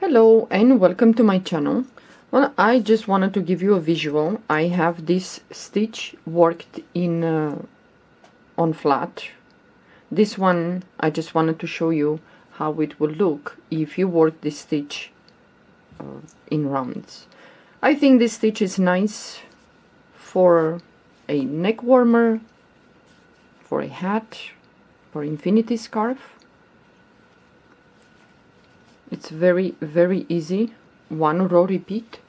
Hello and welcome to my channel. Well, I just wanted to give you a visual. I have this stitch worked in on flat. This one I just wanted to show you how it will look if you work this stitch in rounds. I think this stitch is nice for a neck warmer, for a hat, for infinity scarf. It's very easy, one row repeat,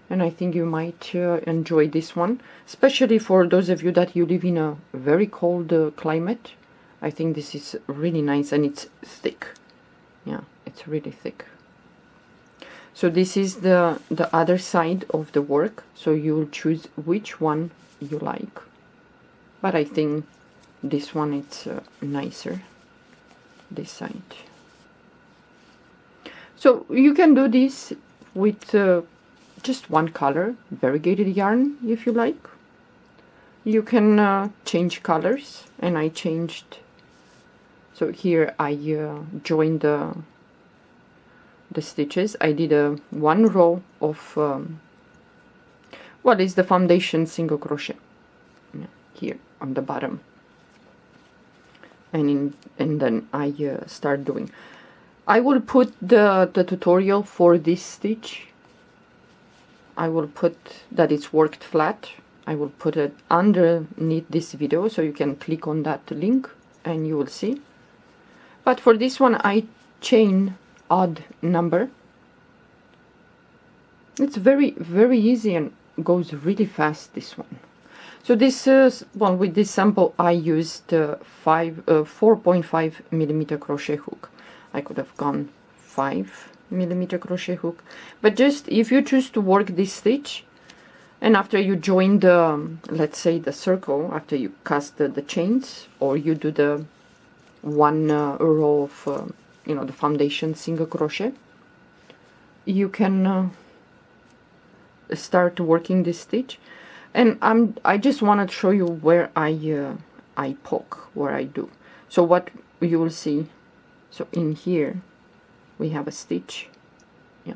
and I think you might enjoy this one, especially for those of you that you live in a very cold climate. I think this is really nice, and it's thick. Yeah, it's really thick. So this is the other side of the work, so you'll choose which one you like, but I think this one it's nicer, this side. So you can do this with just one color, variegated yarn if you like. You can change colors, and I changed. So here I joined the stitches. I did one row of what is the foundation single crochet here on the bottom, and then I start doing. I will put the tutorial for this stitch. I will put that it's worked flat. I will put it underneath this video, so you can click on that link and you will see. But for this one I chain odd number. It's very easy and goes really fast, this one. So this well, with this sample I used 4.5 millimeter crochet hook. I could have gone 5 millimeter crochet hook, but just if you choose to work this stitch, and after you join the, let's say, the circle, after you cast the chains, or you do the one row of you know, the foundation single crochet, you can start working this stitch. And I just want to show you where I poke, where I do. So what you will see, so in here we have a stitch, yeah.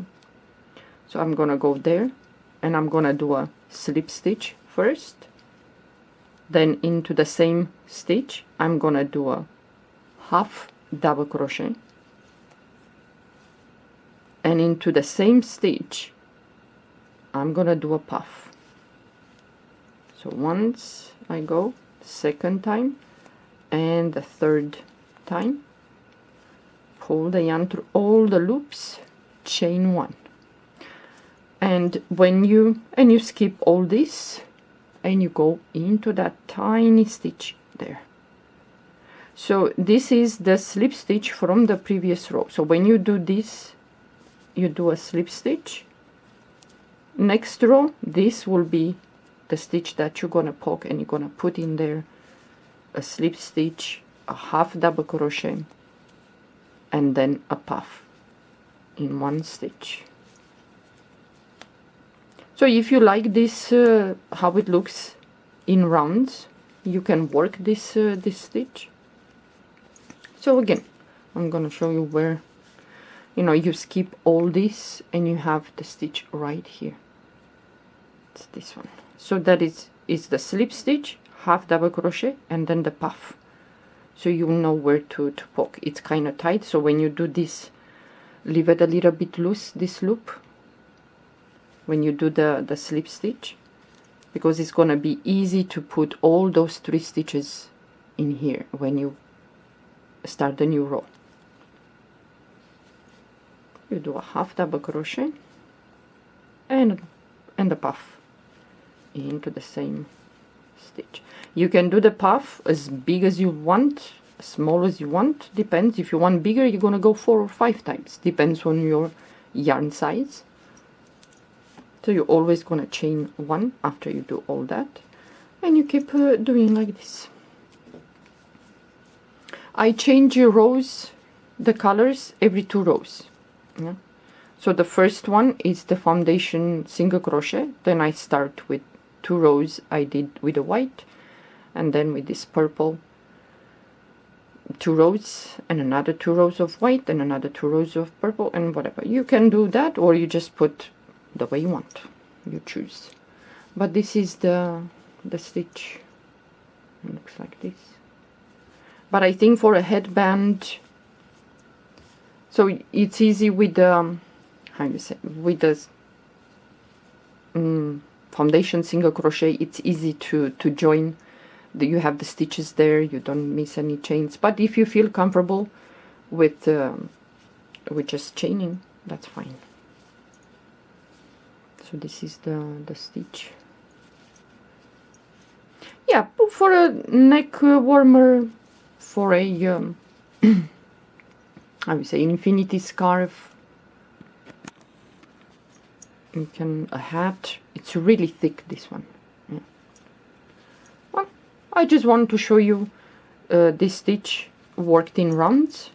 So I'm gonna go there, and I'm gonna do a slip stitch first, then into the same stitch I'm gonna do a half double crochet, and into the same stitch I'm gonna do a puff. So once I go, second time, and the third time, pull the yarn through all the loops, chain one, and when you skip all this and you go into that tiny stitch there. So this is the slip stitch from the previous row. So when you do this, you do a slip stitch. Next row, this will be the stitch that you're gonna poke, and you're gonna put in there a slip stitch, a half double crochet, and then a puff in one stitch. So if you like this, how it looks in rounds, you can work this this stitch. So again, I'm gonna show you where, you know, you skip all this and you have the stitch right here. It's this one. So that is the slip stitch, half double crochet, and then the puff. So you know where to poke. It's kind of tight, so when you do this, leave it a little bit loose, this loop, when you do the slip stitch, because it's gonna be easy to put all those 3 stitches in here when you start the new row. You do a half double crochet and a puff into the same stitch. You can do the puff as big as you want, as small as you want, depends. If you want bigger, you're gonna go 4 or 5 times, depends on your yarn size. So you're always gonna chain one after you do all that, and you keep doing like this. I change your rows, the colors, every 2 rows. Yeah. So the first one is the foundation single crochet, then I start with 2 rows I did with the white, and then with this purple 2 rows and another 2 rows of white and another 2 rows of purple and whatever. You can do that, or you just put the way you want. You choose. But this is the stitch. It looks like this. But I think for a headband, so it's easy with the how you say, with the foundation single crochet. It's easy to join. You have the stitches there, you don't miss any chains. But if you feel comfortable with just chaining, that's fine. So this is the stitch. Yeah, for a neck warmer, for a I would say infinity scarf, you can, a hat. It's really thick, this one. Yeah. Well, I just want to show you this stitch worked in rounds,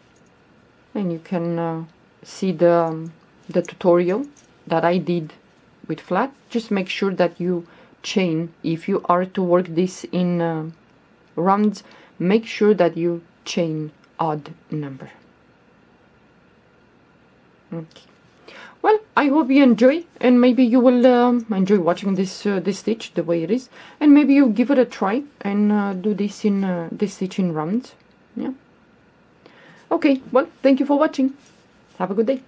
and you can see the tutorial that I did with flat. Just make sure that you chain. If you are to work this in rounds, make sure that you chain odd number. Okay. Well, I hope you enjoy, and maybe you will enjoy watching this this stitch the way it is, and maybe you give it a try and do this in this stitch in rounds. Yeah. Okay. Well, thank you for watching. Have a good day.